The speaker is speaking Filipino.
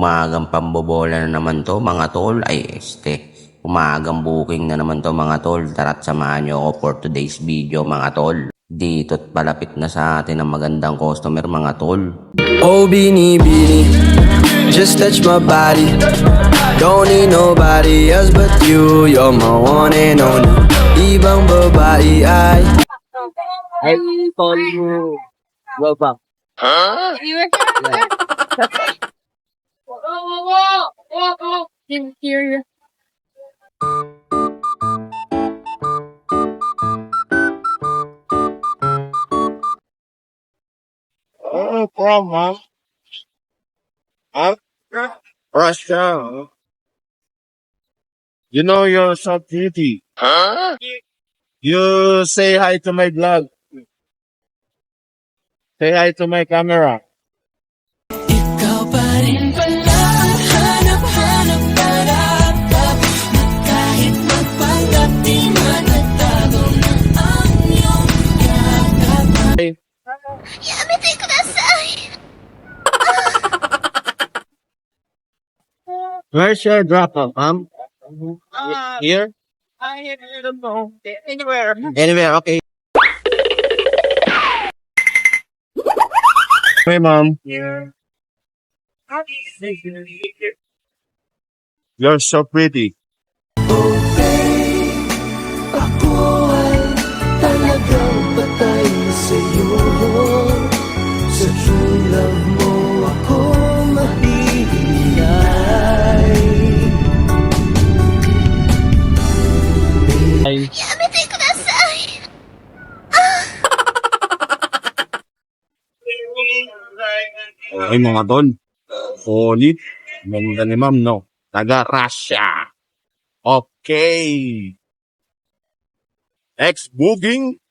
umagang pambobola na naman to mga tol. Umagang booking na naman to mga tol. Tara't samahan nyo ako for today's video mga tol. Dito't palapit na sa atin ang magandang customer mga tol. Oh, Beanie Beanie, just touch my body. Don't need nobody else but you. You're my one and only. Ibang babae ay tol mo. Go back. You were Whoa. Didn't hear you. No problem, huh? Russia. You know you're so pretty. Huh? You say hi to my vlog. Say hi to my camera. ikaw pa rin pala ang hanap-hanap para na kahit magpanggap di matatago ng ang iyong yakap. Where's your drop off, ma'am? Here? I don't know. Anywhere. Anywhere, okay. Hey, mom. You're so pretty. Ako ay talagang patay sa'yo. Sa true love mo ako mahihintay. Okay, mga tol. Solid. Ganda ni ma'am, no? Taga Russia. Okay. Ex-booking.